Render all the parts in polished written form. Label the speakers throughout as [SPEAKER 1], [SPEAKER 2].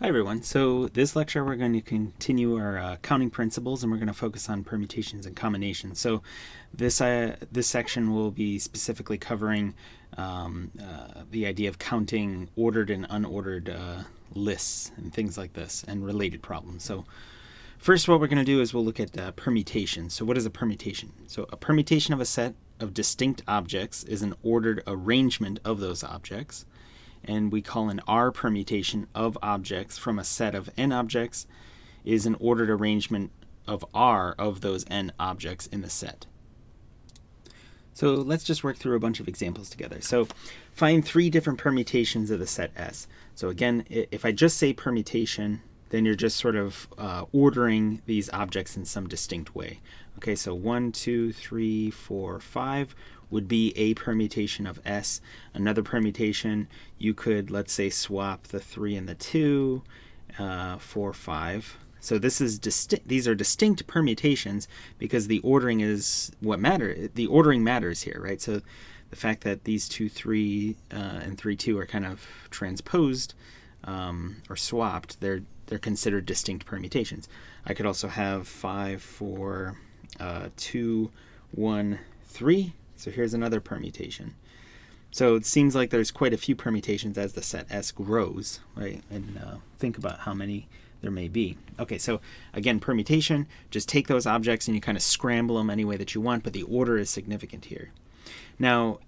[SPEAKER 1] Hi everyone. So this lecture we're going to continue our counting principles, and we're going to focus on permutations and combinations. So this section will be specifically covering the idea of counting ordered and unordered lists and things like this, and related problems. So first, what we're going to do is we'll look at permutations. So what is a permutation? So a permutation of a set of distinct objects is an ordered arrangement of those objects. And we call an R permutation of objects from a set of n objects is an ordered arrangement of R of those n objects in the set. So let's just work through a bunch of examples together. So find three different permutations of the set S. So again, if I just say permutation, then you're just sort of ordering these objects in some distinct way. Okay, so 1, 2, 3, 4, 5 would be a permutation of S. Another permutation, you could, let's say, swap the 3 and the 2 for 5. So this is these are distinct permutations because the ordering is what matters. The ordering matters here, right? So the fact that these 2, 3 and 3, 2 are kind of transposed or swapped, they're considered distinct permutations. I could also have 5, 4, 2, 1, 3. So here's another permutation. So it seems like there's quite a few permutations as the set S grows, right? And think about how many there may be. Okay, so again, permutation, just take those objects and you kind of scramble them any way that you want, but the order is significant here. Now,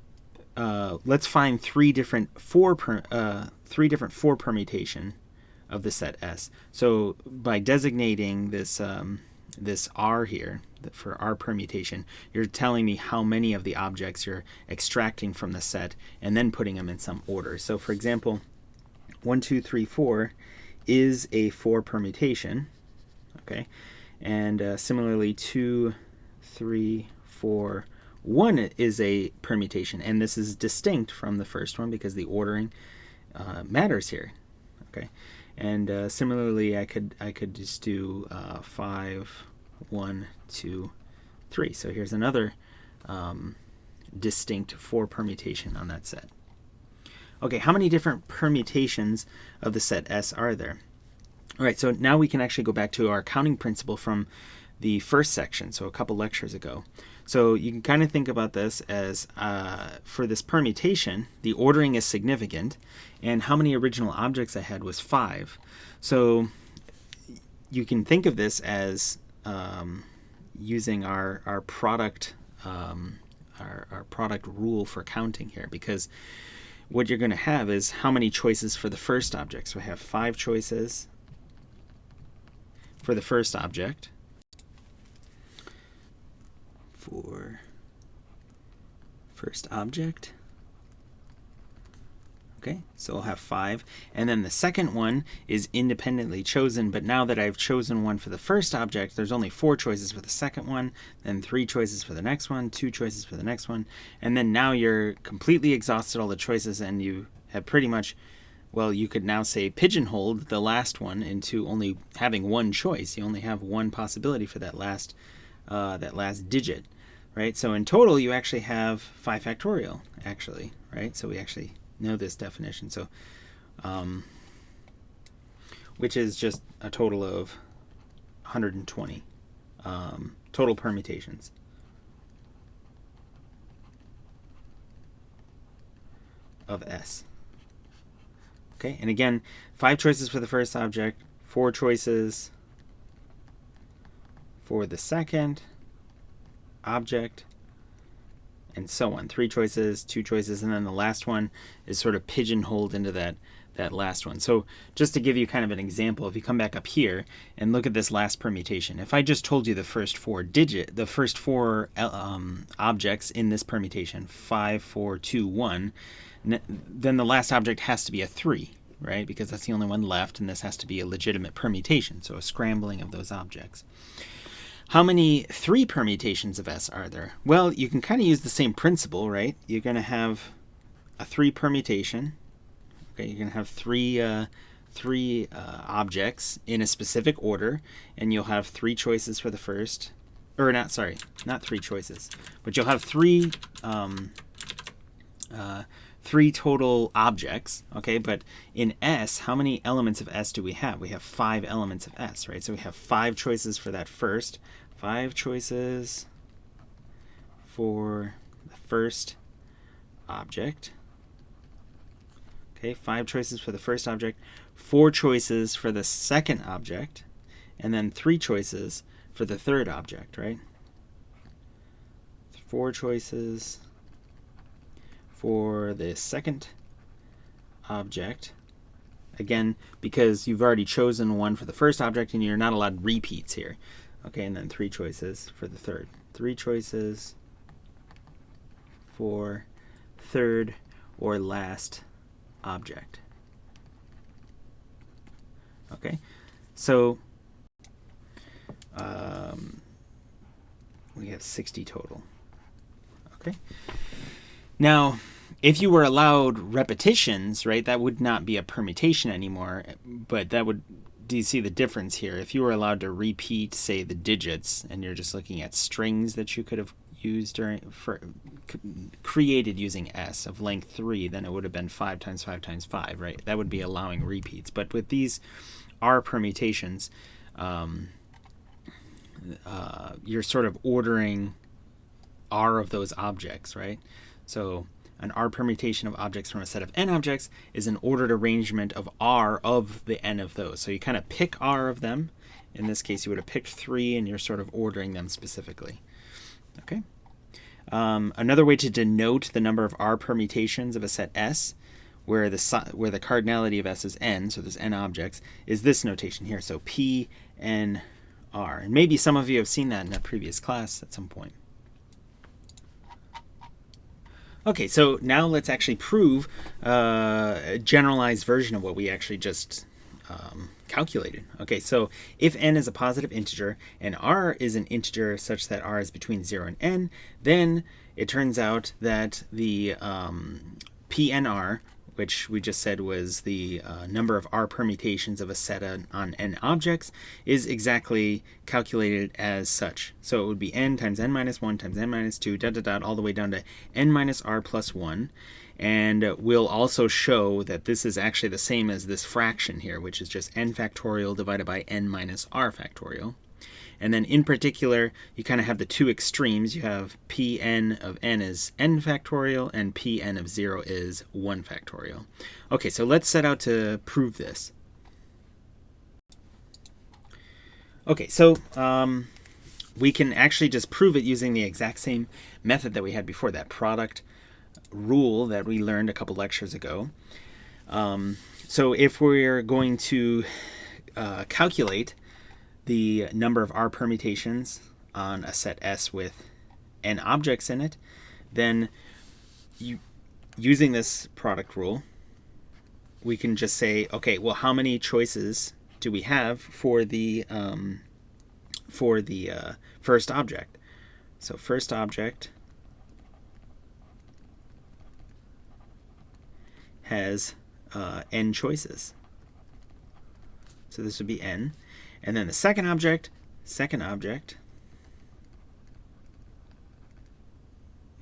[SPEAKER 1] let's find three different four permutation of the set S. So by designating this this R here for R permutation, you're telling me how many of the objects you're extracting from the set and then putting them in some order. So for example, 1, 2, 3, 4 is a 4 permutation, okay? And similarly, 2, 3, 4, 1 is a permutation, and this is distinct from the first one because the ordering matters here, okay? And similarly, I could just do 5, 1, 2, 3. So here's another distinct 4 permutation on that set. Okay, how many different permutations of the set S are there? All right, so now we can actually go back to our counting principle from the first section, so a couple lectures ago. So you can kind of think about this as, for this permutation, the ordering is significant, and how many original objects I had was 5. So you can think of this as using our product our product rule for counting here, because what you're going to have is how many choices for the first object. So I have 5 choices for the first object. For first object. Okay, so I'll have 5. And then the second one is independently chosen, but now that I've chosen one for the first object, there's only 4 choices for the second one, then 3 choices for the next one, 2 choices for the next one, and then now you're completely exhausted all the choices, and you have pretty much, well, you could now say pigeonholed the last one into only having one choice. You only have one possibility for that last digit, right? So in total, you actually have 5 factorial, actually, right? So we actually know this definition, so which is just a total of 120 total permutations of S. Okay, and again, 5 choices for the first object, 4 choices for the second object, and so on. 3 choices, 2 choices, and then the last one is sort of pigeonholed into that last one. So just to give you kind of an example, if you come back up here and look at this last permutation, if I just told you the first 4 objects in this permutation, 5, 4, 2, 1, then the last object has to be a 3, right? Because that's the only one left, and this has to be a legitimate permutation, so a scrambling of those objects. How many 3 permutations of S are there? Well, you can kind of use the same principle, right? You're going to have a 3 permutation. Okay, you're going to have three objects in a specific order, and you'll have 3 choices for the first, or not 3 choices, but you'll have three 3 total objects, okay, but in S, how many elements of S do we have? We have 5 elements of S, right? So we have 5 choices for that first, 5 choices for the first object. Okay, 5 choices for the first object, 4 choices for the second object, and then 3 choices for the third object, right? 4 choices for the second object. Again, because you've already chosen one for the first object and you're not allowed repeats here. Okay, and then 3 choices for the third. 3 choices for third or last object. Okay, so we have 60 total. Okay. Now, if you were allowed repetitions, right, that would not be a permutation anymore, but that would, do you see the difference here? If you were allowed to repeat, say, the digits, and you're just looking at strings that you could have used created using S of length 3, then it would have been 5 times 5 times 5, right? That would be allowing repeats. But with these R permutations, you're sort of ordering R of those objects, right? So an R permutation of objects from a set of n objects is an ordered arrangement of R of the n of those. So you kind of pick R of them. In this case, you would have picked 3, and you're sort of ordering them specifically. Okay. Another way to denote the number of R permutations of a set S, where the cardinality of S is n, so there's n objects, is this notation here. So P, N, R. And maybe some of you have seen that in a previous class at some point. Okay, so now let's actually prove a generalized version of what we actually just calculated. Okay, so if n is a positive integer and r is an integer such that r is between 0 and n, then it turns out that the PNR, which we just said was the number of R permutations of a set on n objects, is exactly calculated as such. So it would be n times n minus 1 times n minus 2, all the way down to n minus r plus 1. And we'll also show that this is actually the same as this fraction here, which is just n factorial divided by n minus r factorial. And then in particular, you kind of have the two extremes. You have Pn of n is n factorial, and Pn of 0 is 1 factorial. Okay, so let's set out to prove this. Okay, so we can actually just prove it using the exact same method that we had before, that product rule that we learned a couple lectures ago. So if we're going to calculate the number of R permutations on a set S with n objects in it, then using this product rule, we can just say, okay, well, how many choices do we have for the first object? So first object has n choices. So this would be n. And then the second object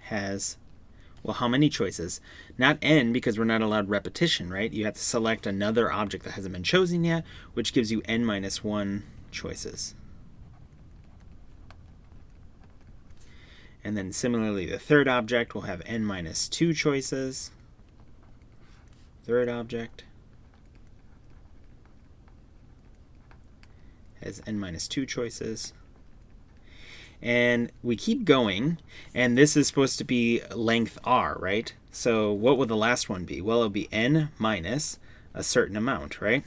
[SPEAKER 1] has, well, how many choices? Not n, because we're not allowed repetition, right? You have to select another object that hasn't been chosen yet, which gives you n minus 1 choices. And then similarly, the third object will have n minus 2 choices. Third object has n minus 2 choices. And we keep going, and this is supposed to be length r, right? So what will the last one be? Well, it'll be n minus a certain amount, right?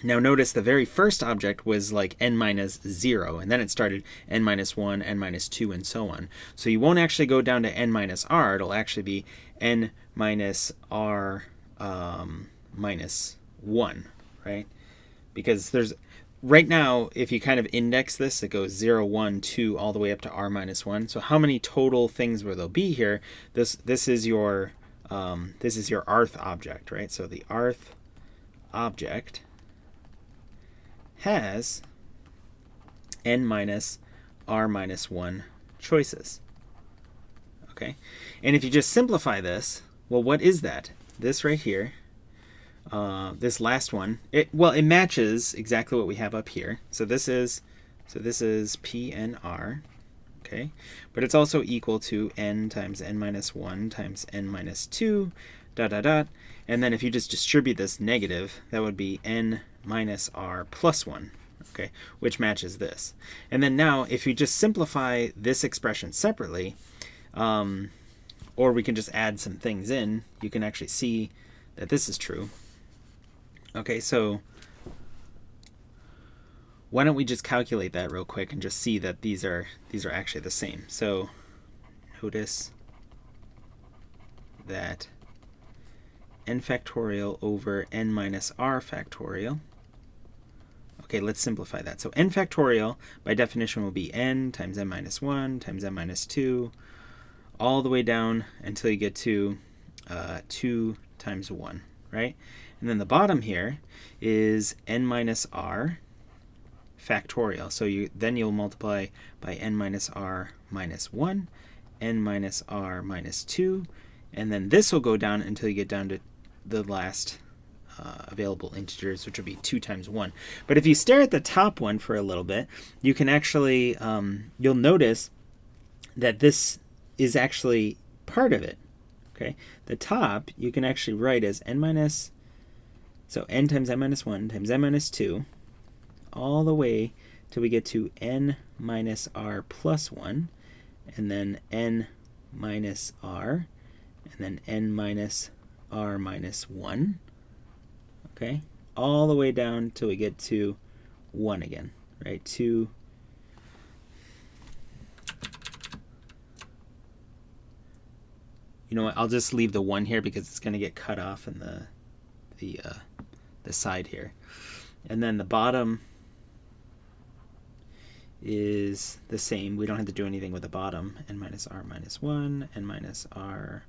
[SPEAKER 1] Now notice the very first object was like n minus 0, and then it started n minus 1, n minus 2, and so on. So you won't actually go down to n minus r. It'll actually be n minus r minus 1, right? Because there's, right now, if you kind of index this, it goes 0, 1, 2, all the way up to r minus 1. So how many total things will there be here? This is your rth object, right? So the rth object has n minus r minus 1 choices. Okay, and if you just simplify this, well, what is that? This right here, this last one, it matches exactly what we have up here. So this is PNR, okay? But it's also equal to n times n minus 1 times n minus 2, dot, dot, dot. And then if you just distribute this negative, that would be n minus r plus 1, okay, which matches this. And then now, if you just simplify this expression separately, or we can just add some things in, you can actually see that this is true. Okay, so why don't we just calculate that real quick and just see that these are actually the same. So notice that n factorial over n minus r factorial. Okay, let's simplify that. So n factorial, by definition, will be n times n minus 1 times n minus 2, all the way down until you get to 2 times 1, right? And then the bottom here is n minus r factorial. So you'll multiply by n minus r minus 1, n minus r minus 2, and then this will go down until you get down to the last available integers, which will be 2 times 1. But if you stare at the top one for a little bit, you can actually, you'll notice that this is actually part of it. Okay, the top you can actually write as n times n minus 1 times n minus 2, all the way till we get to n minus r plus 1, and then n minus r, and then n minus r minus 1. Okay, all the way down till we get to 1 again, right? 2. You know what? I'll just leave the 1 here because it's going to get cut off in the side here. And then the bottom is the same. We don't have to do anything with the bottom. N minus r minus 1, n minus r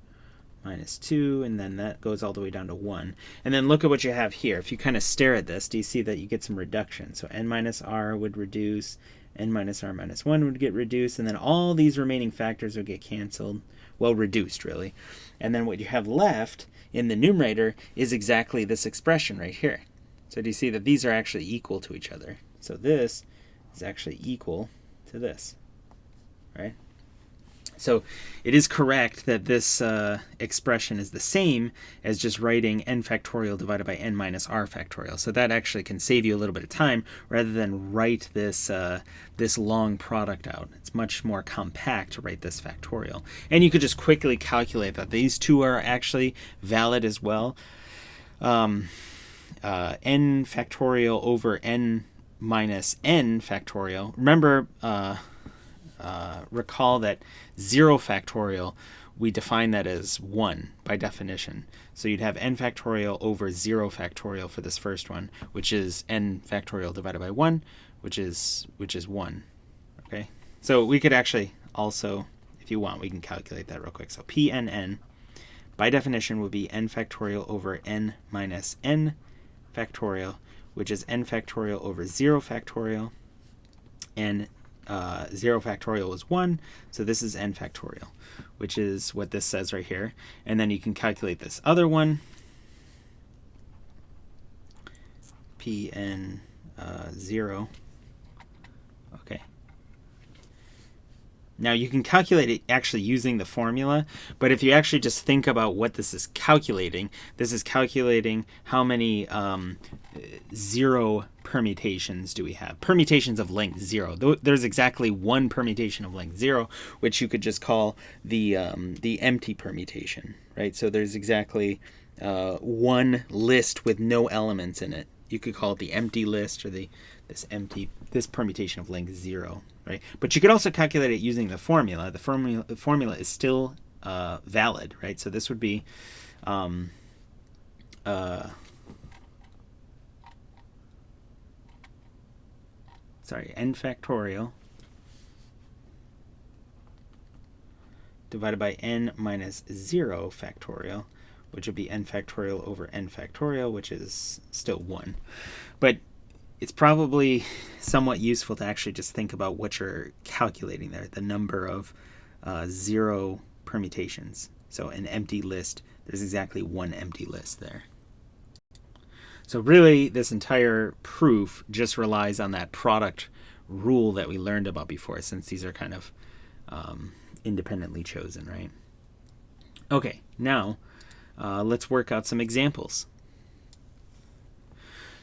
[SPEAKER 1] minus 2, and then that goes all the way down to 1. And then look at what you have here. If you kind of stare at this, do you see that you get some reduction? So n minus r would reduce, n minus r minus 1 would get reduced, and then all these remaining factors would get canceled. Well, reduced, really. And then what you have left in the numerator is exactly this expression right here. So do you see that these are actually equal to each other? So this is actually equal to this, right? So it is correct that this expression is the same as just writing n factorial divided by n minus r factorial. So that actually can save you a little bit of time rather than write this this long product out. It's much more compact to write this factorial. And you could just quickly calculate that these two are actually valid as well. N factorial over n minus n factorial. Remember, recall that 0 factorial, we define that as 1 by definition. So you'd have n factorial over 0 factorial for this first one, which is n factorial divided by 1, which is 1. Okay, so we could actually also, if you want, we can calculate that real quick. So pnn by definition would be n factorial over n minus n factorial, which is n factorial over 0 factorial, and 0 factorial is 1, so this is n factorial, which is what this says right here. And then you can calculate this other one, pn 0. Okay. Now you can calculate it actually using the formula, but if you actually just think about what this is calculating how many 0 permutations do we have. Permutations of length 0. There's exactly one permutation of length 0, which you could just call the empty permutation, right? So there's exactly one list with no elements in it. You could call it the empty list or this permutation of length 0. Right? But you could also calculate it using the formula. The formula is still valid, right? So this would be n factorial divided by n minus 0 factorial, which would be n factorial over n factorial, which is still 1. But it's probably somewhat useful to actually just think about what you're calculating there, the number of 0 permutations. So an empty list, there's exactly one empty list there. So really, this entire proof just relies on that product rule that we learned about before, since these are kind of independently chosen, right? Okay, now let's work out some examples.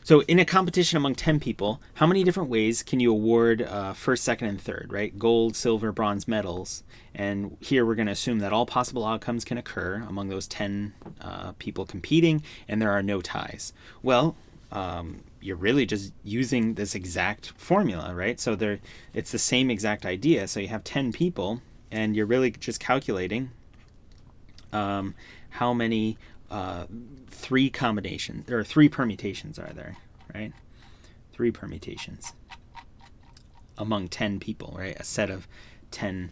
[SPEAKER 1] So in a competition among 10 people, how many different ways can you award first, second, and third, right? Gold, silver, bronze medals. And here we're going to assume that all possible outcomes can occur among those 10 people competing, and there are no ties. Well, you're really just using this exact formula, right? So it's the same exact idea. So you have 10 people, and you're really just calculating how many three combinations or three permutations are there, right? 3 permutations among 10 people, right? A set of 10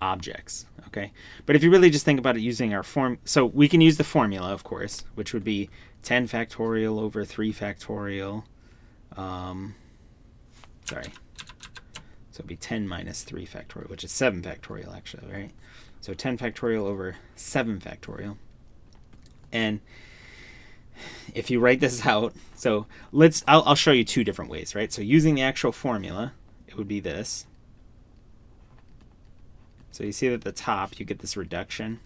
[SPEAKER 1] objects, okay? But if you really just think about it using our form, so we can use the formula, of course, which would be 10 factorial over 3 factorial. So it'd be 10 minus 3 factorial, which is 7 factorial, actually, right? So 10 factorial over 7 factorial. And if you write this out, so I'll show you 2 different ways, right? So using the actual formula, it would be this. So you see that at the top, you get this reduction.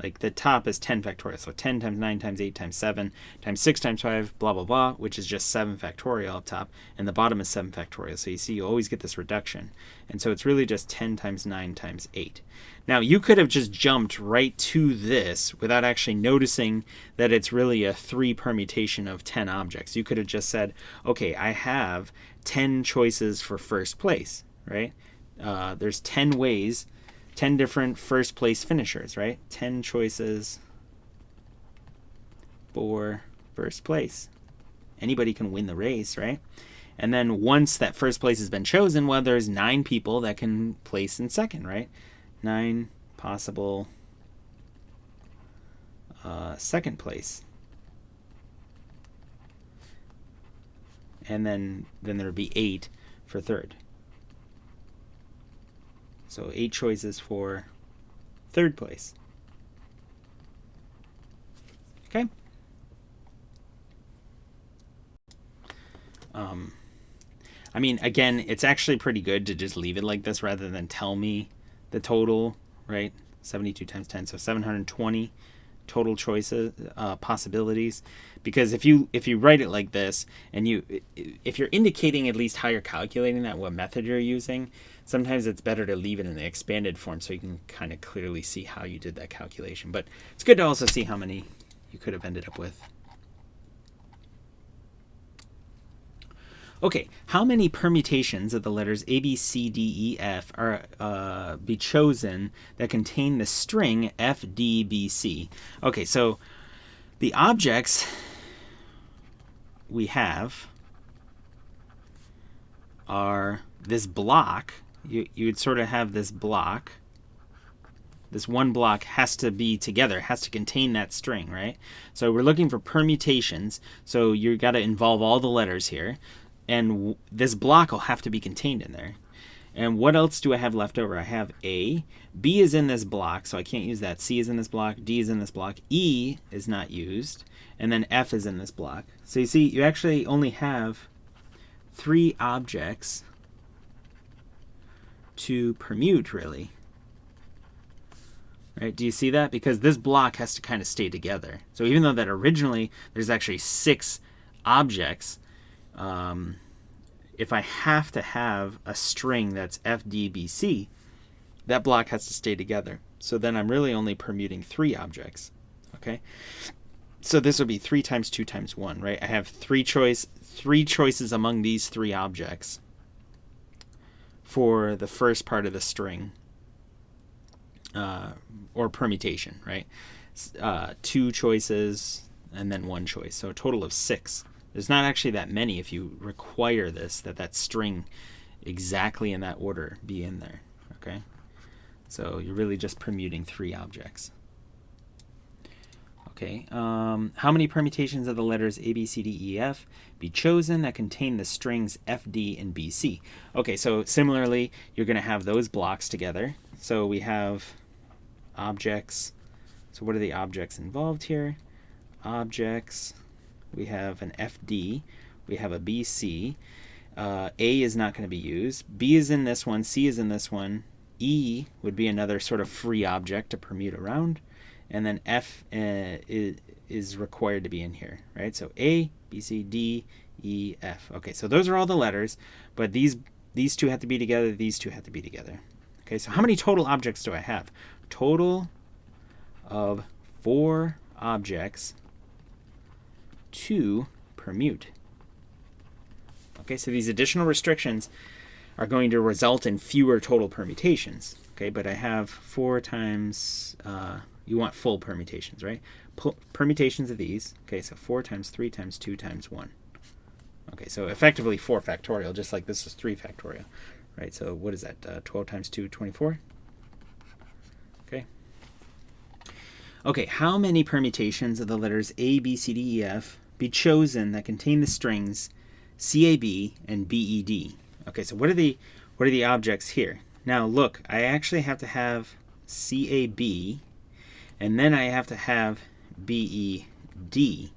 [SPEAKER 1] Like the top is 10 factorial. So 10 times 9 times 8 times 7 times 6 times 5, blah, blah, blah, which is just 7 factorial up top. And the bottom is 7 factorial. So you see you always get this reduction. And so it's really just 10 times 9 times 8. Now, you could have just jumped right to this without actually noticing that it's really a 3 permutation of 10 objects. You could have just said, okay, I have 10 choices for first place, right? There's 10 ways, 10 different first place finishers, right? 10 choices for first place. Anybody can win the race, right? And then once that first place has been chosen, well, there's 9 people that can place in second, right? 9 possible second place. And then there would be 8 for third. So 8 choices for third place. Okay. I mean, again, it's actually pretty good to just leave it like this rather than tell me the total, right? 72 times 10, so 720 total choices, possibilities. Because if you write it like this, and if you're indicating at least how you're calculating that, what method you're using, sometimes it's better to leave it in the expanded form so you can kind of clearly see how you did that calculation. But it's good to also see how many you could have ended up with. Okay, how many permutations of the letters A, B, C, D, E, F are be chosen that contain the string F, D, B, C? Okay, so the objects we have are this block. You would sort of have this block. This one block has to be together, has to contain that string, right? So we're looking for permutations. So you got to involve all the letters here. And this block will have to be contained in there. And what else do I have left over? I have A. B is in this block, so I can't use that. C is in this block. D is in this block. E is not used. And then F is in this block. So you see, you actually only have 3 objects to permute, really. Right? Do you see that? Because this block has to kind of stay together. So even though that originally there's actually 6 objects, if I have to have a string that's F, D, B, C, that block has to stay together. So then I'm really only permuting 3 objects. Okay? So this would be 3 times 2 times 1, right? I have 3 choices among these 3 objects for the first part of the string, or permutation, right? 2 choices and then 1 choice. So a total of 6. There's not actually that many if you require that string exactly in that order be in there, okay? So you're really just permuting 3 objects. Okay, how many permutations of the letters A, B, C, D, E, F be chosen that contain the strings F, D, and B, C? Okay, so similarly, you're going to have those blocks together. So we have objects. So what are the objects involved here? Objects, we have an FD, we have a BC. A is not going to be used. B is in this one, C is in this one. E would be another sort of free object to permute around. And then F is required to be in here, right? So A, B, C, D, E, F. Okay, so those are all the letters, but these two have to be together, these two have to be together. Okay, so how many total objects do I have? Total of 4 objects to permute. Okay, so these additional restrictions are going to result in fewer total permutations. Okay, but I have 4 times, you want full permutations, right? Permutations of these. Okay, so 4 times 3 times 2 times 1. Okay, so effectively 4 factorial, just like this is 3 factorial, right? So what is that? 12 times 2, 24? Okay. Okay, how many permutations of the letters A, B, C, D, E, F be chosen that contain the strings CAB and BED? Okay, so what are the objects here? Now look, I actually have to have CAB, and then I have to have BED.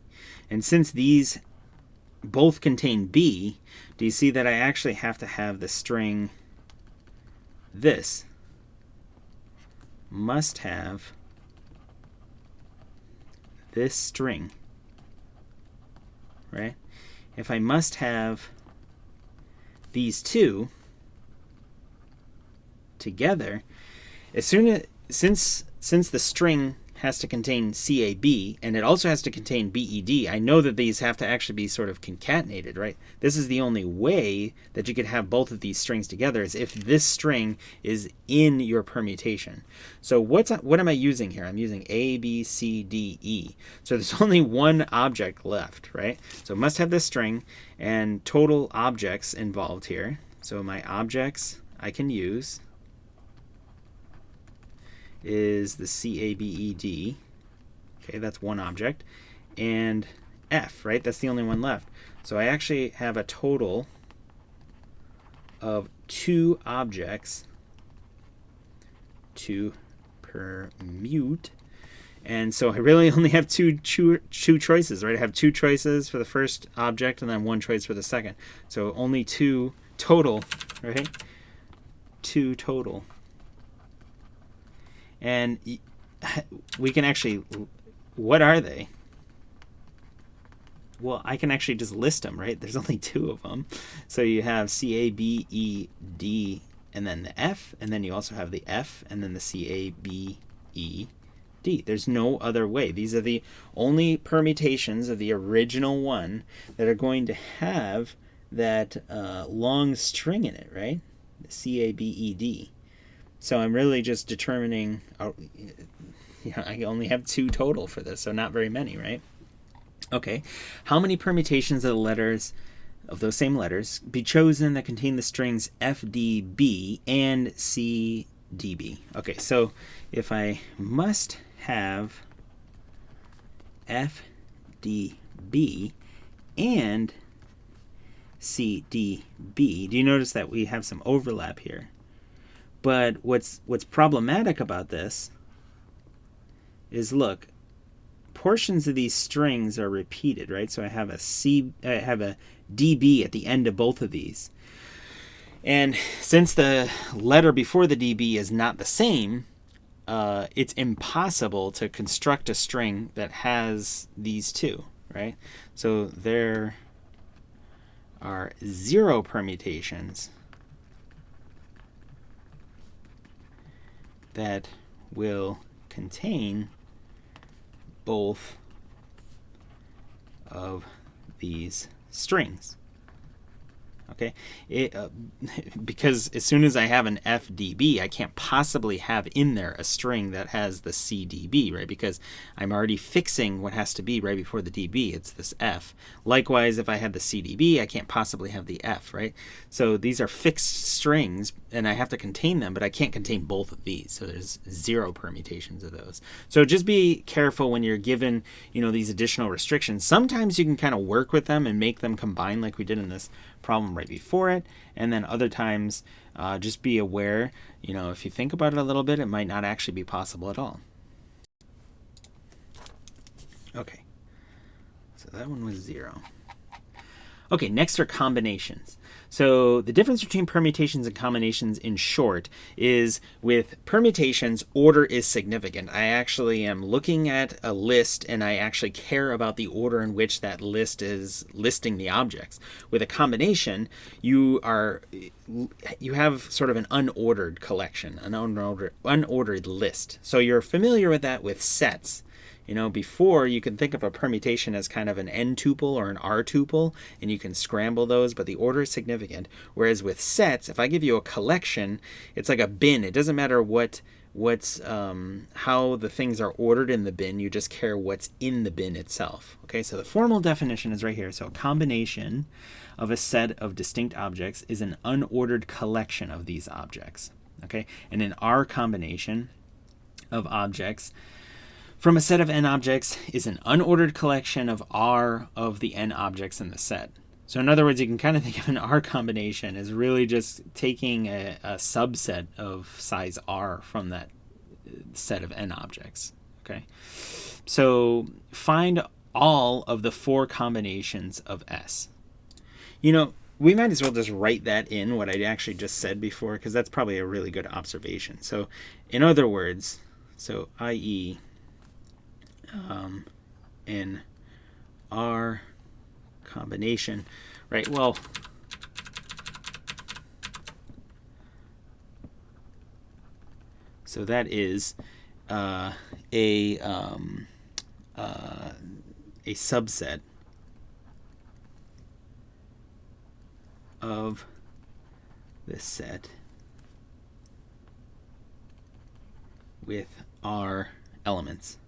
[SPEAKER 1] And since these both contain B, do you see that I actually have to have the string this must have this string, right? If I must have these two together, since the string has to contain CAB and it also has to contain BED, I know that these have to actually be sort of concatenated, right? This is the only way that you could have both of these strings together, is if this string is in your permutation. So what am I using here? I'm using A, B, C, D, E. So there's only one object left, right? So it must have this string and total objects involved here. So my objects I can use is the CABED. Okay, that's one object. And F, right? That's the only one left. So I actually have a total of 2 objects to permute. And so I really only have two choices, right? I have 2 choices for the first object and then 1 choice for the second. So only 2 total, right? 2 total. And we can actually, what are they? Well, I can actually just list them, right? There's only 2 of them. So you have CABED and then the F, and then you also have the F and then the CABED. There's no other way. These are the only permutations of the original one that are going to have that long string in it, right? The CABED. So I'm really just determining, I only have 2 total for this, so not very many, right? Okay, how many permutations of the letters, of those same letters, be chosen that contain the strings FDB and CDB? Okay, so if I must have FDB and CDB, do you notice that we have some overlap here? But what's problematic about this is, look, portions of these strings are repeated, right? So I have a DB at the end of both of these. And since the letter before the DB is not the same, it's impossible to construct a string that has these 2, right? So there are 0 permutations that will contain both of these strings. Okay, because as soon as I have an FDB, I can't possibly have in there a string that has the CDB, right? Because I'm already fixing what has to be right before the DB. It's this F. Likewise, if I had the CDB, I can't possibly have the F, right? So these are fixed strings, and I have to contain them, but I can't contain both of these. So there's 0 permutations of those. So just be careful when you're given, these additional restrictions. Sometimes you can kind of work with them and make them combine, like we did in this problem right might be for it, and then other times just be aware, if you think about it a little bit, it might not actually be possible at all. Okay, so that one was 0. Okay, next are combinations. So the difference between permutations and combinations, in short, is with permutations, order is significant. I actually am looking at a list and I actually care about the order in which that list is listing the objects. With a combination, you have sort of an unordered collection, an unordered list. So you're familiar with that with sets. Before, you can think of a permutation as kind of an n tuple or an r tuple, and you can scramble those, but the order is significant. Whereas with sets, if I give you a collection, it's like a bin. It doesn't matter how the things are ordered in the bin. You just care what's in the bin itself. Okay, so the formal definition is right here. So a combination of a set of distinct objects is an unordered collection of these objects. Okay, and an R combination of objects from a set of n objects is an unordered collection of R of the n objects in the set. So in other words, you can kind of think of an R combination as really just taking a subset of size R from that set of n objects. Okay, so find all of the 4 combinations of S. We might as well just write that in, what I actually just said before, because that's probably a really good observation. So in other words, i.e., in R combination, right? Well, so that is a subset of this set with R elements.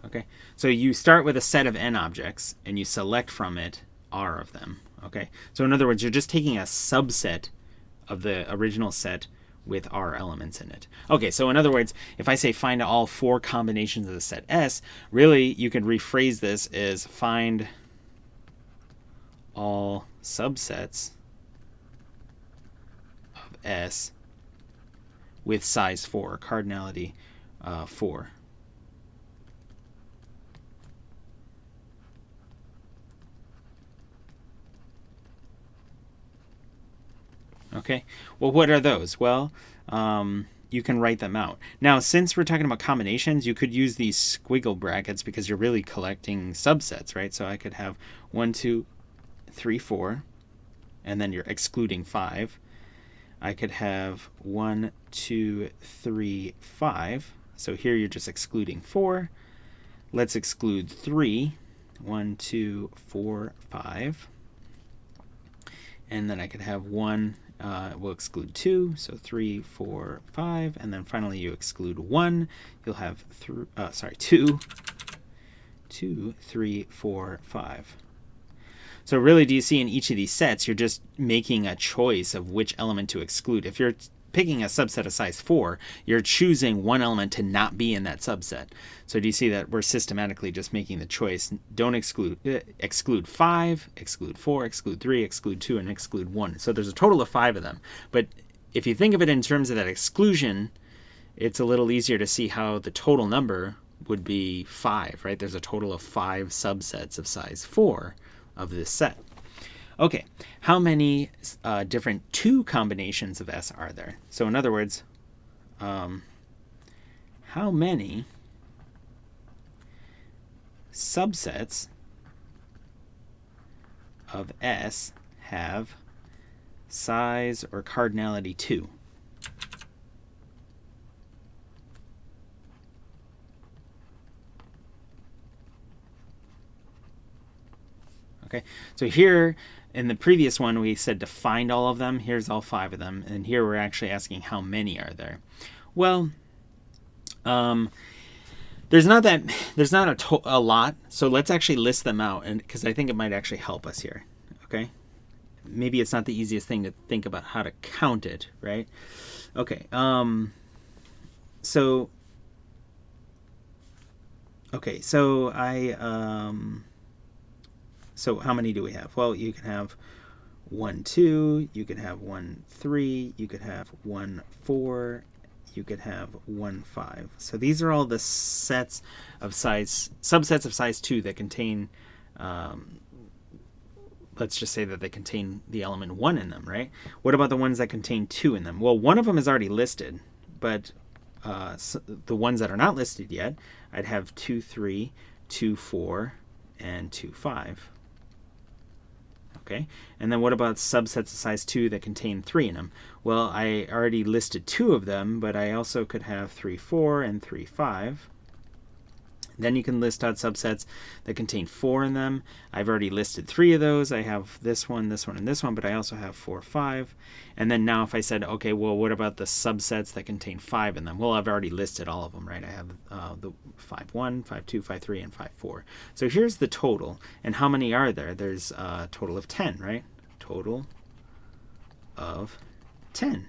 [SPEAKER 1] Okay, so you start with a set of n objects and you select from it R of them. Okay, so in other words, you're just taking a subset of the original set with R elements in it. Okay, so in other words, if I say find all 4 combinations of the set S, really you could rephrase this as find all subsets of S with size 4, cardinality 4. Okay, well, what are those? Well, you can write them out. Now, since we're talking about combinations, you could use these squiggle brackets because you're really collecting subsets, right? So I could have 1, 2, 3, 4, and then you're excluding 5. I could have 1, 2, 3, 5. So here you're just excluding 4. Let's exclude 3. 1, 2, 4, 5. And then I could have 1. We'll exclude 2, so 3, 4, 5, and then finally you exclude 1. You'll have 2, 3, 4, 5. So really, do you see in each of these sets, you're just making a choice of which element to exclude. If you're picking a subset of size 4, you're choosing one element to not be in that subset. So do you see that we're systematically just making the choice? Don't exclude 5, exclude 4, exclude 3, exclude 2, and exclude 1. So there's a total of 5 of them. But if you think of it in terms of that exclusion, it's a little easier to see how the total number would be 5, right? There's a total of 5 subsets of size 4 of this set. Okay, how many different 2 combinations of S are there? So in other words, how many subsets of S have size or cardinality 2? Okay, so here in the previous one we said to find all of them. Here's all 5 of them, and here we're actually asking how many are there. Well, there's not a lot, so let's actually list them out, and because I think it might actually help us here. Okay, maybe it's not the easiest thing to think about how to count it, right? Okay, so So how many do we have? Well, you can have 1, 2, you could have 1, 3, you could have 1, 4, you could have 1, 5. So these are all the subsets of size 2 that contain, let's just say that they contain the element 1 in them, right? What about the ones that contain 2 in them? Well, one of them is already listed, but the ones that are not listed yet, I'd have 2, 3, 2, 4, and 2, 5. Okay, and then what about subsets of size 2 that contain 3 in them? Well, I already listed 2 of them, but I also could have 3, 4, and 3, 5. Then you can list out subsets that contain 4 in them. I've already listed 3 of those. I have this one, and this one, but I also have 4, 5. And then now if I said, okay, well, what about the subsets that contain 5 in them? Well, I've already listed all of them, right? I have the 5, 1, 5, 2, 5, 3, and 5, 4. So here's the total. And how many are there? There's a total of 10, right? Total of 10.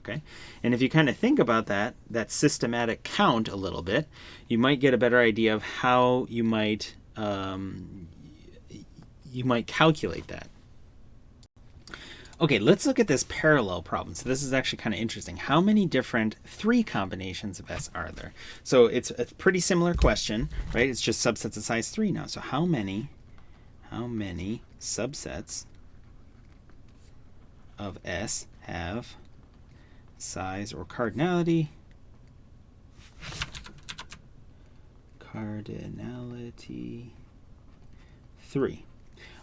[SPEAKER 1] Okay? And if you kind of think about that systematic count a little bit, you might get a better idea of how you might calculate that. Okay, let's look at this parallel problem. So this is actually kind of interesting. How many different 3 combinations of S are there? So it's a pretty similar question, right? It's just subsets of size 3 now. So how many subsets of S have size or cardinality 3.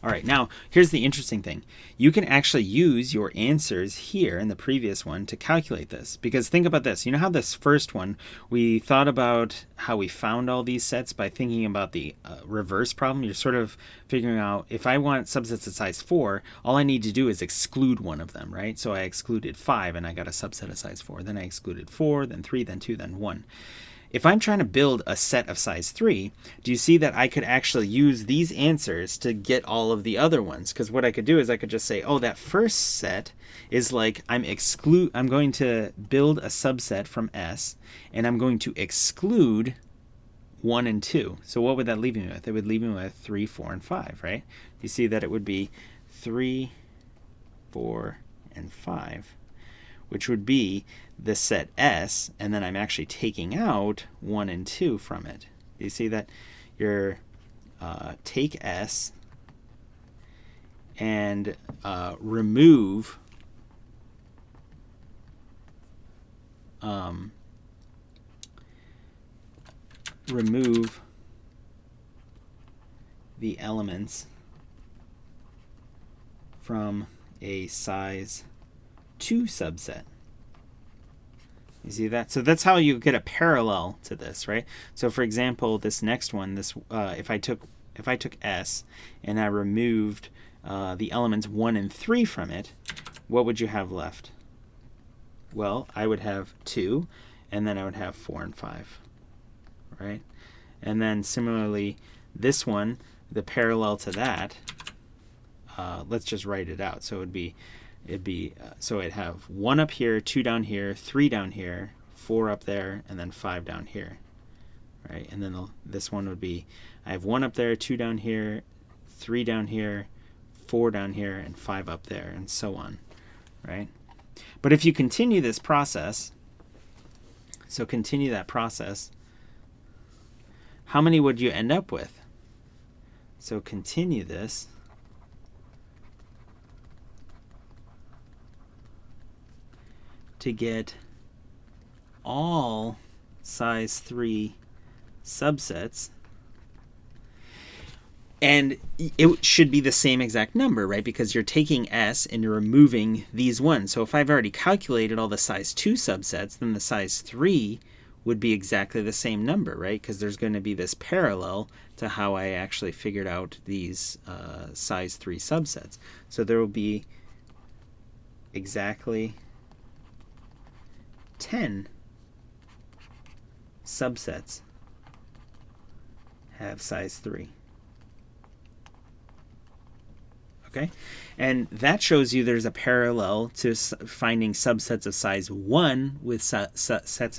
[SPEAKER 1] All right, now here's the interesting thing. You can actually use your answers here in the previous one to calculate this. Because think about this. You know how this first one, we thought about how we found all these sets by thinking about the reverse problem. You're sort of figuring out, if I want subsets of size 4, all I need to do is exclude one of them, right? So I excluded 5 and I got a subset of size 4. Then I excluded 4, then 3, then 2, then 1. If I'm trying to build a set of size 3, do you see that I could actually use these answers to get all of the other ones? Because what I could do is I could just say, oh, that first set is like I'm going to build a subset from S, and I'm going to exclude 1 and 2. So what would that leave me with? It would leave me with 3, 4, and 5, right? You see that it would be 3, 4, and 5, which would be the set S, and then I'm actually taking out 1 and 2 from it. You see that? You're take S and remove the elements from a size 2 subset. You see that? So that's how you get a parallel to this, right? So for example, this next one, if I took S and I removed the elements 1 and 3 from it, what would you have left? Well, I would have 2, and then I would have 4 and 5, right? And then similarly, this one, the parallel to that, let's just write it out. So so it'd have 1 up here, 2 down here, 3 down here, 4 up there, and then 5 down here, right? And then this one would be, I have 1 up there, 2 down here, 3 down here, 4 down here, and 5 up there, and so on, right? But if you continue this process, so continue that process, how many would you end up with? So continue this. To get all size 3 subsets, and it should be the same exact number, right? Because you're taking S and you're removing these ones. So if I've already calculated all the size 2 subsets, then the size 3 would be exactly the same number, right? Because there's going to be this parallel to how I actually figured out these size 3 subsets. So there will be exactly 10 subsets have size 3. Okay, and that shows you there's a parallel to finding subsets of size 1 with subsets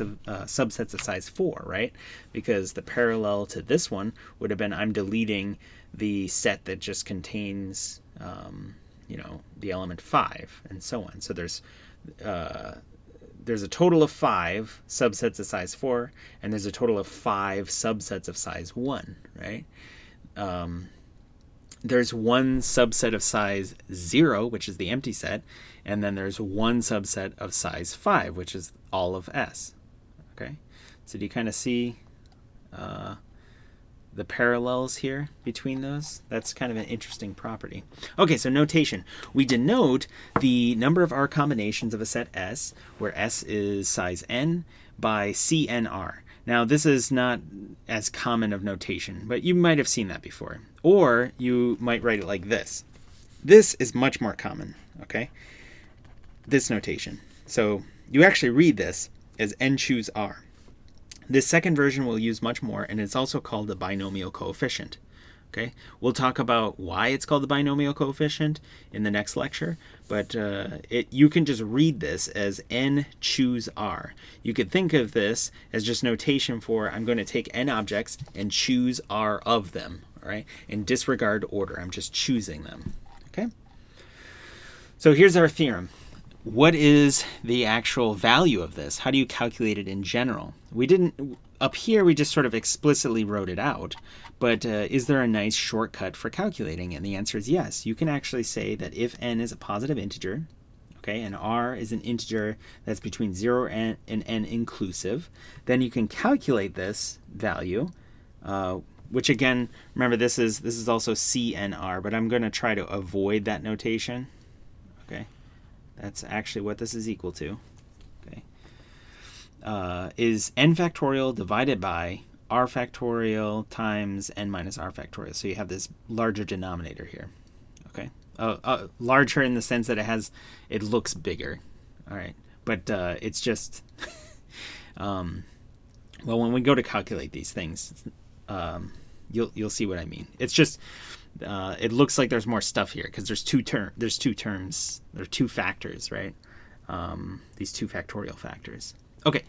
[SPEAKER 1] of size 4, right? Because the parallel to this one would have been I'm deleting the set that just contains, the element 5, and so on. So there's a total of 5 subsets of size 4, and there's a total of 5 subsets of size 1, right? There's one subset of size 0, which is the empty set, and then there's one subset of size 5, which is all of S. Okay, so do you kind of see the parallels here between those? That's kind of an interesting property. Okay, so notation. We denote the number of R combinations of a set S, where S is size n, by CNR. Now, this is not as common of notation, but you might have seen that before. Or you might write it like this. This is much more common, okay? This notation. So you actually read this as n choose R. This second version we'll use much more, and it's also called the binomial coefficient. Okay, we'll talk about why it's called the binomial coefficient in the next lecture, but you can just read this as n choose R. You could think of this as just notation for I'm going to take n objects and choose R of them, all right, and disregard order. I'm just choosing them. Okay, so here's our theorem. What is the actual value of this? How do you calculate it in general? We didn't, up here we just sort of explicitly wrote it out, but is there a nice shortcut for calculating it? And the answer is yes. You can actually say that if n is a positive integer, okay, and R is an integer that's between 0 and n inclusive, then you can calculate this value, which again, remember this is also CNR, but I'm going to try to avoid that notation, okay? That's actually what this is equal to, okay, is n factorial divided by r factorial times n minus r factorial. So you have this larger denominator here, okay? Larger in the sense that it looks bigger, all right? But it's just, well, when we go to calculate these things, you'll see what I mean. It's just, it looks like there's more stuff here because there's two terms, there are two factors, right? These two factorial factors. Okay,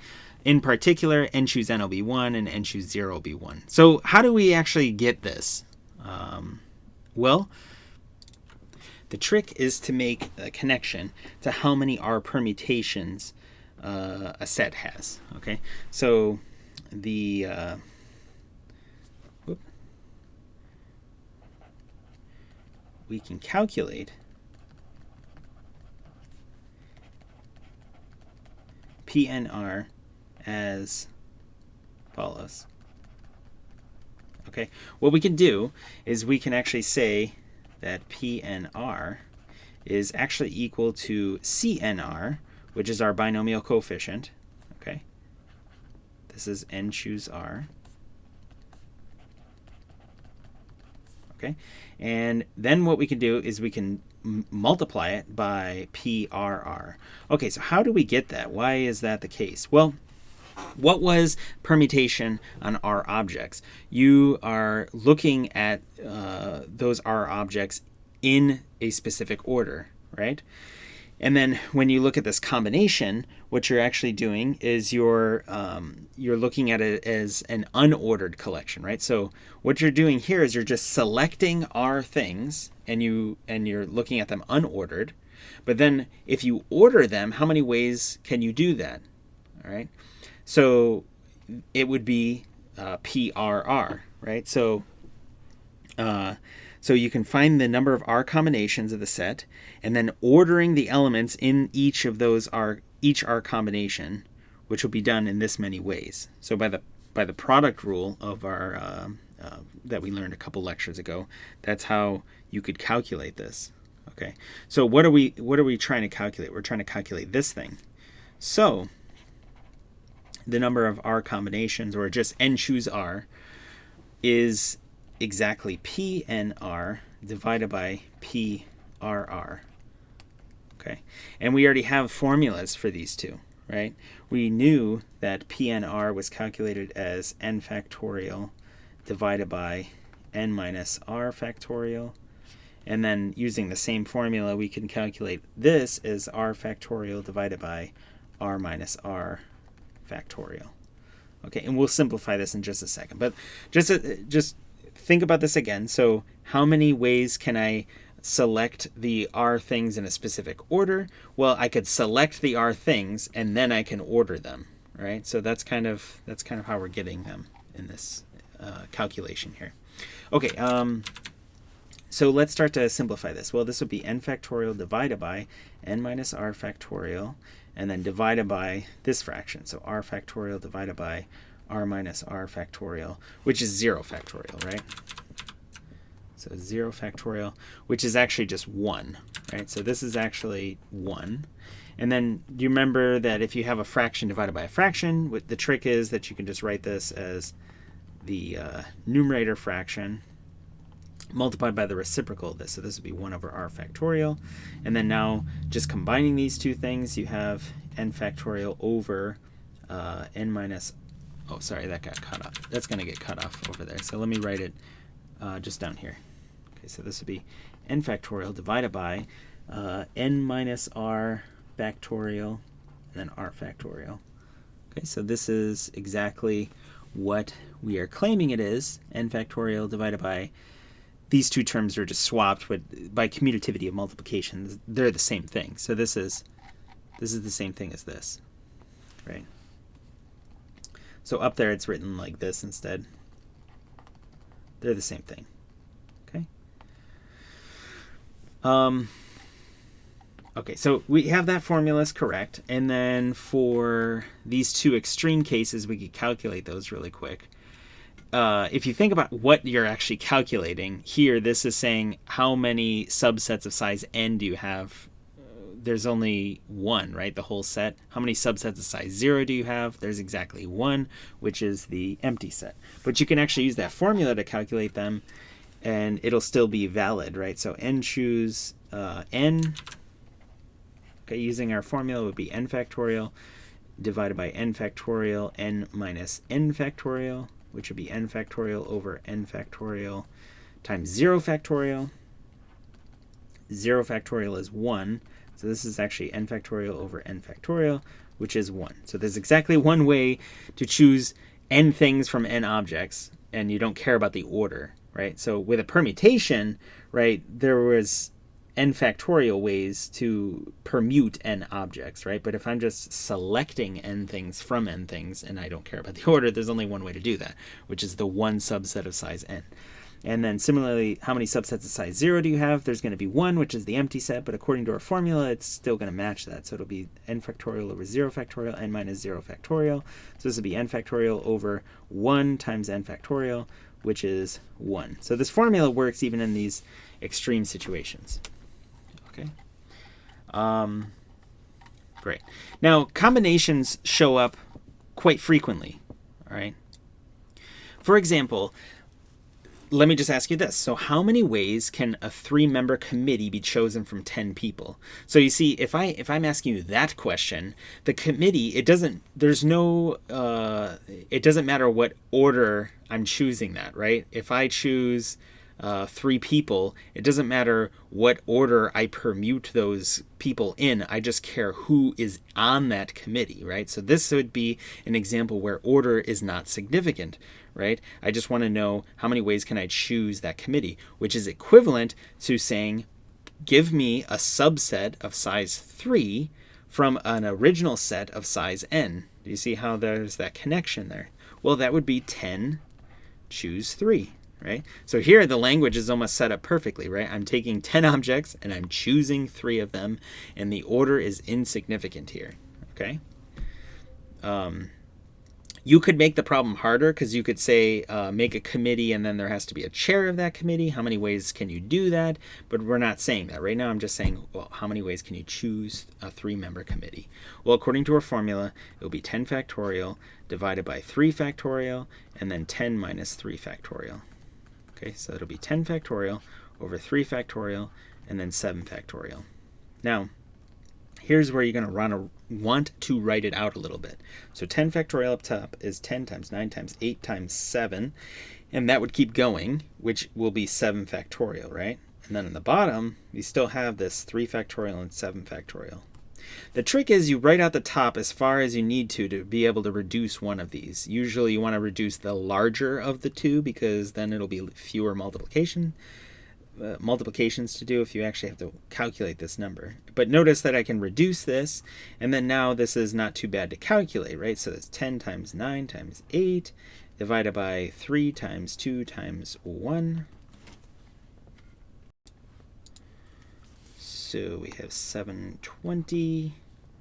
[SPEAKER 1] in particular, n choose n will be 1 and n choose 0 will be 1. So how do we actually get this? Well, the trick is to make a connection to how many R permutations a set has. Okay, so the we can calculate PNR as follows. Okay, what we can do is we can actually say that PNR is actually equal to CNR, which is our binomial coefficient. Okay, this is n choose R. Okay, and then what we can do is we can multiply it by PRR. Okay, so how do we get that? Why is that the case? Well, what was permutation on R objects? You are looking at those R objects in a specific order, right? And then when you look at this combination, what you're actually doing is you're looking at it as an unordered collection, right? So what you're doing here is you're just selecting R things, and you're looking at them unordered. But then if you order them, how many ways can you do that? All right. So it would be PRR, right? So you can find the number of R combinations of the set, and then ordering the elements in each of those each R combination, which will be done in this many ways. So by the product rule of our that we learned a couple lectures ago, that's how you could calculate this. Okay. So what are we trying to calculate? We're trying to calculate this thing. So the number of R combinations, or just n choose R, is exactly PNR divided by PRR. Okay, and we already have formulas for these two, right? We knew that PNR was calculated as n factorial divided by n minus r factorial, And then using the same formula, we can calculate this as r factorial divided by r minus r factorial. Okay, and we'll simplify this in just a second. But just think about this again. So how many ways can I select the r things in a specific order? Well, I could select the r things and then I can order them, right? So that's kind of how we're getting them in this calculation here. Okay, so let's start to simplify this. Well, this would be n factorial divided by n minus r factorial, and then divided by this fraction. So r factorial divided by r minus r factorial, which is 0 factorial, right? So 0 factorial, which is actually just 1, right? So this is actually 1. And then you remember that if you have a fraction divided by a fraction, the trick is that you can just write this as the numerator fraction multiplied by the reciprocal of this. So this would be 1 over r factorial. And then now just combining these two things, you have n factorial over n minus, oh, sorry, that got cut off. That's going to get cut off over there. So let me write it just down here. Okay, so this would be n factorial divided by n minus r factorial and then r factorial. Okay, so this is exactly what we are claiming it is. N factorial divided by, these two terms are just swapped, but by commutativity of multiplication, they're the same thing. So this is the same thing as this, right? So up there it's written like this instead. They're the same thing. Okay. Okay, so we have that formula is correct, and then for these two extreme cases, we could calculate those really quick. If you think about what you're actually calculating here, this is saying how many subsets of size n do you have? There's only one, right? The whole set. How many subsets of size 0 do you have? There's exactly one, which is the empty set. But you can actually use that formula to calculate them, and it'll still be valid, right? So n choose n. Okay, using our formula would be n factorial divided by n factorial n minus n factorial, which would be n factorial over n factorial times 0 factorial. 0 factorial is 1. So this is actually n factorial over n factorial, which is 1. So there's exactly one way to choose n things from n objects, and you don't care about the order, right? So with a permutation, right, there was n factorial ways to permute n objects, right? But if I'm just selecting n things from n things and I don't care about the order, there's only one way to do that, which is the one subset of size n. And then similarly, how many subsets of size 0 do you have? There's going to be 1, which is the empty set, but according to our formula, it's still going to match that. So it'll be n factorial over 0 factorial, n minus 0 factorial. So this would be n factorial over 1 times n factorial, which is 1. So this formula works even in these extreme situations. Okay. Great. Now, combinations show up quite frequently, all right? For example, let me just ask you this. So how many ways can a 3-member committee be chosen from 10 people? So you see, if I'm asking you that question, the committee, it doesn't matter what order I'm choosing that, right? If I choose 3 people, it doesn't matter what order I permute those people in. I just care who is on that committee, right? So this would be an example where order is not significant, right? I just want to know how many ways can I choose that committee, which is equivalent to saying, give me a subset of size 3 from an original set of size n. Do you see how there's that connection there? Well, that would be 10 choose 3. Right? So here the language is almost set up perfectly, right? I'm taking 10 objects and I'm choosing 3 of them, and the order is insignificant here. Okay? You could make the problem harder because you could say make a committee and then there has to be a chair of that committee. How many ways can you do that? But we're not saying that. Right now I'm just saying, well, how many ways can you choose a 3-member committee? Well, according to our formula, it will be 10 factorial divided by 3 factorial and then 10 minus 3 factorial. Okay, so it'll be 10 factorial over 3 factorial and then 7 factorial. Now, here's where you're going to want to write it out a little bit. So 10 factorial up top is 10 times 9 times 8 times 7, and that would keep going, which will be 7 factorial, right? And then on the bottom, we still have this 3 factorial and 7 factorial. The trick is you write out the top as far as you need to be able to reduce one of these. Usually you want to reduce the larger of the two because then it'll be fewer multiplications to do if you actually have to calculate this number. But notice that I can reduce this, and then now this is not too bad to calculate, right? So that's 10 times 9 times 8 divided by 3 times 2 times 1. So we have 720,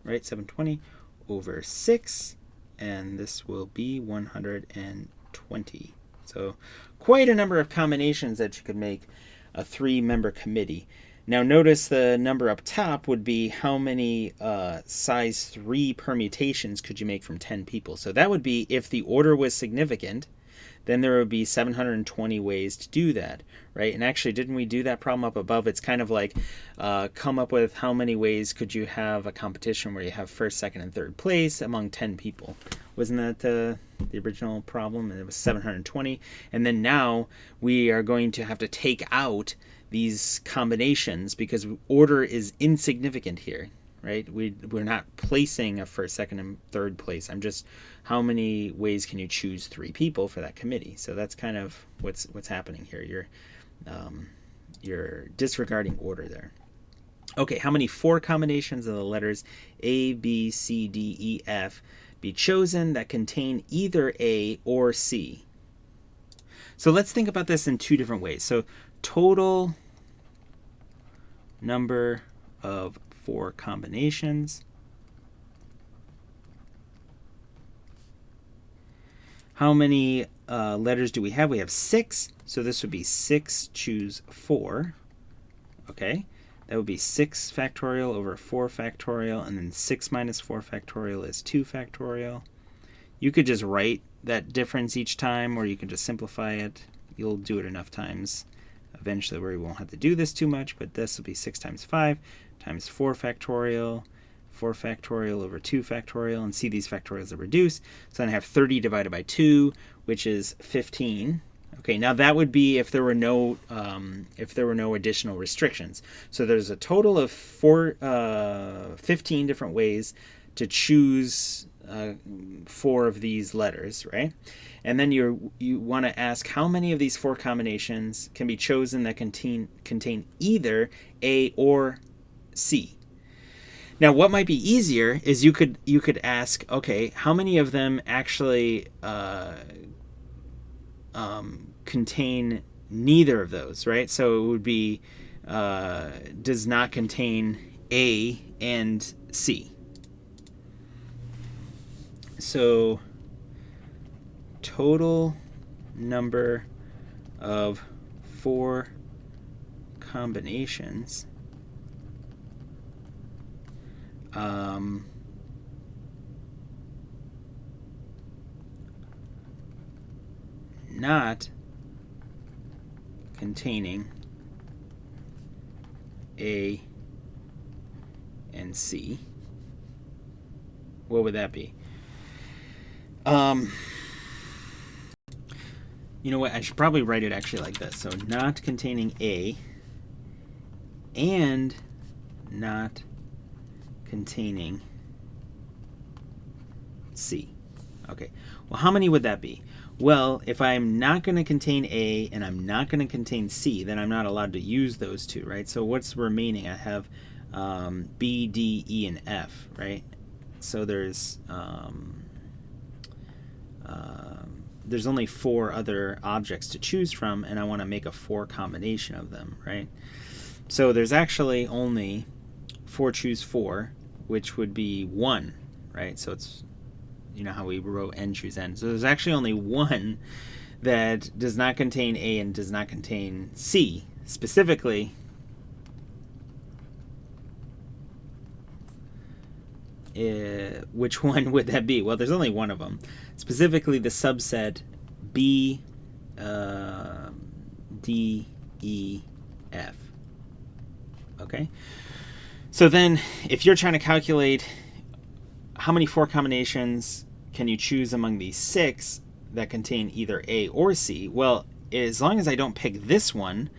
[SPEAKER 1] right? 720 over 6, and this will be 120. So quite a number of combinations that you could make a 3-member committee. Now notice the number up top would be how many size 3 permutations could you make from 10 people. So that would be, if the order was significant, then there would be 720 ways to do that, right? And actually, didn't we do that problem up above? It's kind of like come up with how many ways could you have a competition where you have first, second, and third place among 10 people. Wasn't that the original problem? And it was 720. And then now we are going to have to take out these combinations because order is insignificant here, right? We're not placing a first, second, and third place. I'm just, how many ways can you choose 3 people for that committee? So that's kind of what's happening here. You're disregarding order there. Okay, how many 4 combinations of the letters A, B, C, D, E, F be chosen that contain either A or C? So let's think about this in 2 different ways. So total number of 4 combinations. How many letters do we have? We have 6, so this would be 6 choose 4. Okay, that would be 6 factorial over 4 factorial, and then 6 minus 4 factorial is 2 factorial. You could just write that difference each time, or you can just simplify it. You'll do it enough times eventually where you won't have to do this too much, but this will be 6 times 5 times 4 factorial, 4 factorial over 2 factorial, and see these factorials are reduced. So then I have 30 divided by 2, which is 15. Okay, now that would be if there were no additional restrictions. So there's a total of 15 different ways to choose 4 of these letters, right? And then you want to ask how many of these 4 combinations can be chosen that contain either A or C. Now, what might be easier is you could ask, okay, how many of them actually contain neither of those, right? So it would be does not contain A and C. So total number of 4 combinations not containing A and C. What would that be? You know what? I should probably write it actually like this. So not containing A and not containing C. Okay. Well, how many would that be? Well, if I'm not going to contain A and I'm not going to contain C, then I'm not allowed to use those 2, right? So what's remaining? I have B, D, E, and F, right? So there's only 4 other objects to choose from, and I want to make a 4 combination of them, right? So there's actually only 4 choose 4, which would be 1, right? So it's, you know how we wrote n choose n. So there's actually only 1 that does not contain A and does not contain C. Specifically, which one would that be? Well, there's only 1 of them. Specifically, the subset B, D, E, F. Okay? So then, if you're trying to calculate how many 4 combinations can you choose among these 6 that contain either A or C, well, as long as I don't pick this one,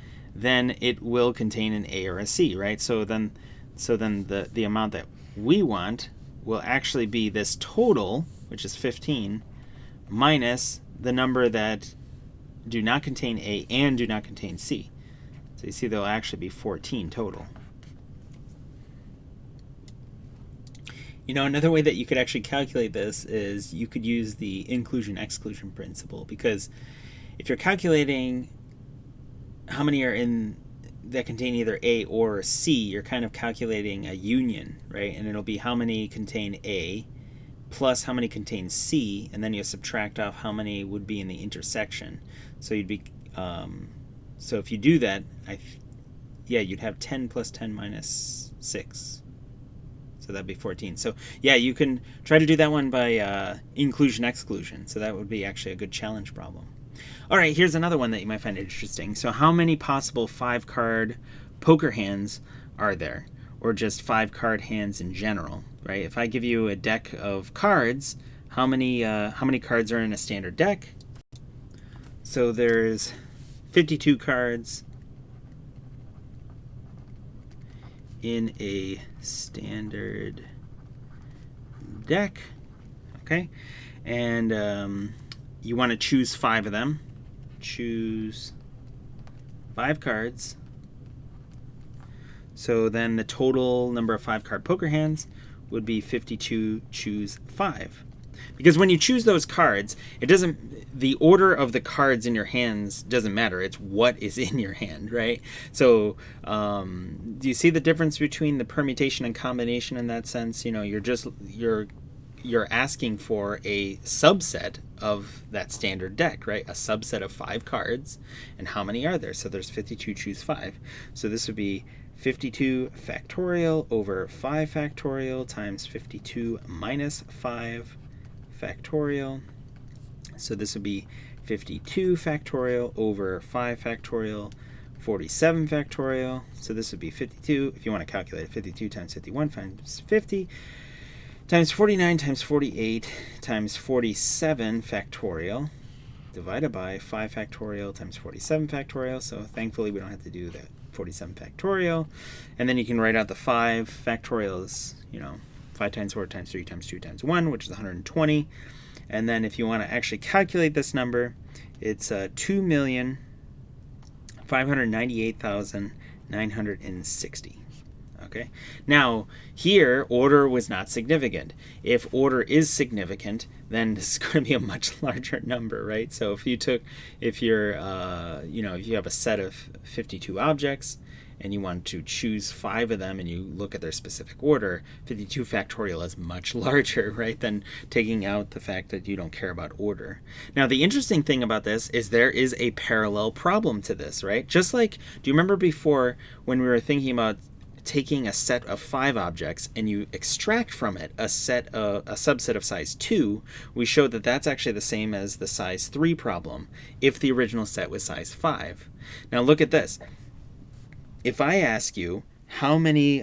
[SPEAKER 1] then it will contain an A or a C, right? So then the amount that we want will actually be this total, which is 15, minus the number that do not contain A and do not contain C. So you see there'll actually be 14 total. You know, another way that you could actually calculate this is you could use the inclusion-exclusion principle, because if you're calculating how many are in that contain either A or C, you're kind of calculating a union, right? And it'll be how many contain A plus how many contain C, and then you subtract off how many would be in the intersection. So you'd be, so if you do that, you'd have 10 plus 10 minus 6. So that'd be 14. So yeah, you can try to do that one by inclusion-exclusion. So that would be actually a good challenge problem. All right, here's another one that you might find interesting. So how many possible 5-card poker hands are there? Or just 5-card hands in general, right? If I give you a deck of cards, how many cards are in a standard deck? So there's 52 cards in a standard deck, okay? And you want to choose 5 of them. Choose 5 cards. So then the total number of 5-card poker hands would be 52, choose 5. Because when you choose those cards, the order of the cards in your hands doesn't matter. It's what is in your hand, right? So do you see the difference between the permutation and combination in that sense? You know, you're asking for a subset of that standard deck, right? A subset of 5 cards. And how many are there? So there's 52, choose 5. So this would be 52 factorial over 5 factorial times 52 minus 5 factorial. So this would be 52 factorial over 5 factorial, 47 factorial. So this would be 52, if you want to calculate it, 52 times 51 times 50 times 49 times 48 times 47 factorial divided by 5 factorial times 47 factorial. So thankfully we don't have to do that 47 factorial. And then you can write out the 5 factorial is, 5 times 4 times 3 times 2 times 1, which is 120. And then if you want to actually calculate this number, it's 2,598,960. Okay. Now, here, order was not significant. If order is significant, then this is going to be a much larger number, right? So if you have a set of 52 objects, and you want to choose 5 of them and you look at their specific order, 52 factorial is much larger, right, than taking out the fact that you don't care about order. Now, the interesting thing about this is there is a parallel problem to this, right? Just like, do you remember before when we were thinking about taking a set of 5 objects and you extract from it a subset of size 2, we showed that that's actually the same as the size 3 problem if the original set was size 5. Now look at this. If I ask you how many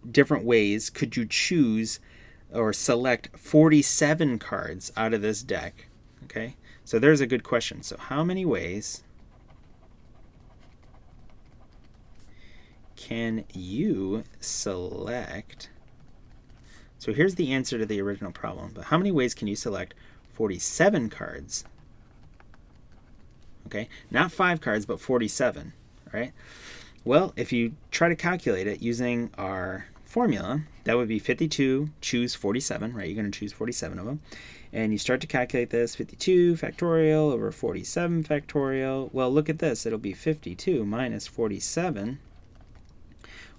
[SPEAKER 1] different ways could you choose or select 47 cards out of this deck, okay? So there's a good question. So how many ways can you select? So here's the answer to the original problem. But how many ways can you select 47 cards? Okay, not 5 cards, but 47. Right? Well, if you try to calculate it using our formula, that would be 52, choose 47, right? You're going to choose 47 of them. And you start to calculate this, 52 factorial over 47 factorial. Well, look at this. It'll be 52 minus 47,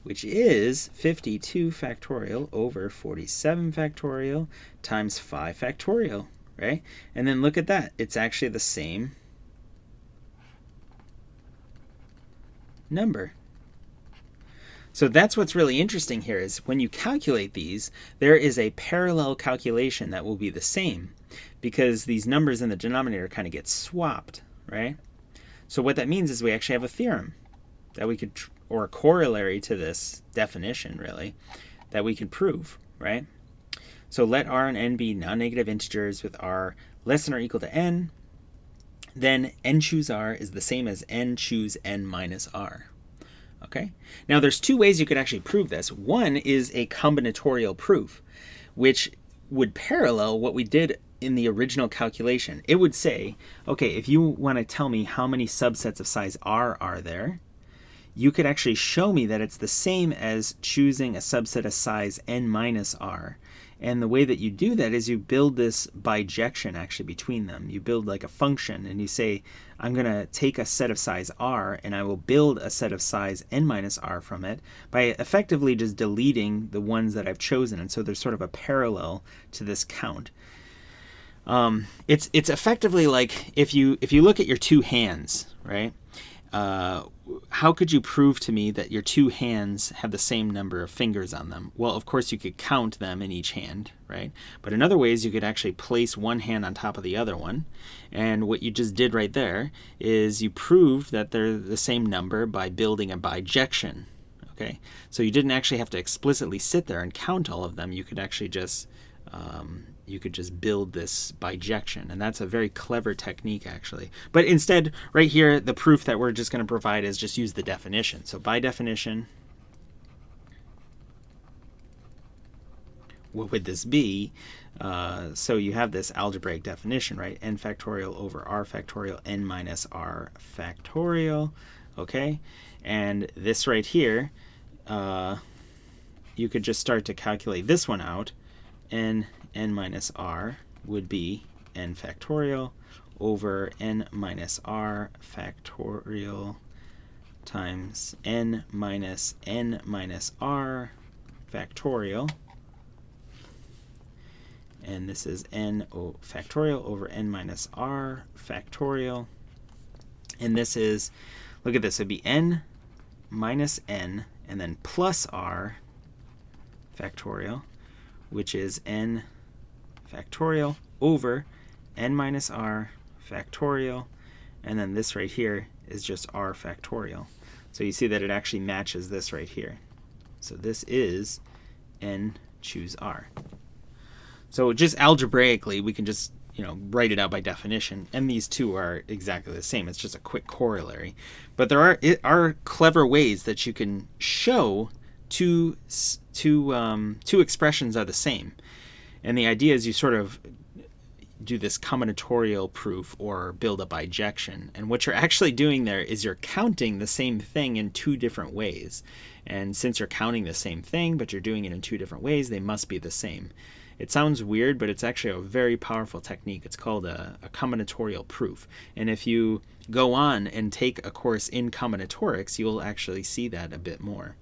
[SPEAKER 1] which is 52 factorial over 47 factorial times 5 factorial, right? And then look at that. It's actually the same number. So that's what's really interesting here is when you calculate these, there is a parallel calculation that will be the same because these numbers in the denominator kind of get swapped, right? So what that means is we actually have a theorem that we could, or a corollary to this definition really, that we can prove, right? So let r and n be non-negative integers with r less than or equal to n. then n choose r is the same as n choose n minus r. Okay? Now there's two ways you could actually prove this. One is a combinatorial proof, which would parallel what we did in the original calculation. It would say, okay, if you want to tell me how many subsets of size r are there, you could actually show me that it's the same as choosing a subset of size n minus r. And the way that you do that is you build this bijection actually between them. You build like a function and you say, I'm going to take a set of size r and I will build a set of size n minus r from it by effectively just deleting the ones that I've chosen. And so there's sort of a parallel to this count. It's effectively like if you look at your two hands, right? How could you prove to me that your two hands have the same number of fingers on them? Well, of course you could count them in each hand, right? But another way is you could actually place one hand on top of the other one. And what you just did right there is you proved that they're the same number by building a bijection. Okay, so you didn't actually have to explicitly sit there and count all of them. You could actually just build this bijection, and that's a very clever technique actually. But instead, right here, the proof that we're just going to provide is just use the definition. So by definition, what would this be? So you have this algebraic definition, right? N factorial over r factorial n minus r factorial. Okay, and this right here, you could just start to calculate this one out. N minus r would be n factorial over n minus r factorial times n minus r factorial. And this is n factorial over n minus r factorial. And this is, look at this, it would be n minus n and then plus r factorial, which is n factorial over n minus r factorial, and then this right here is just r factorial. So you see that it actually matches this right here. So this is n choose r. So just algebraically, we can just write it out by definition, and these two are exactly the same. It's just a quick corollary. But there are clever ways that you can show two expressions are the same. And the idea is you sort of do this combinatorial proof or build a bijection. And what you're actually doing there is you're counting the same thing in two different ways. And since you're counting the same thing, but you're doing it in two different ways, they must be the same. It sounds weird, but it's actually a very powerful technique. It's called a combinatorial proof. And if you go on and take a course in combinatorics, you'll actually see that a bit more.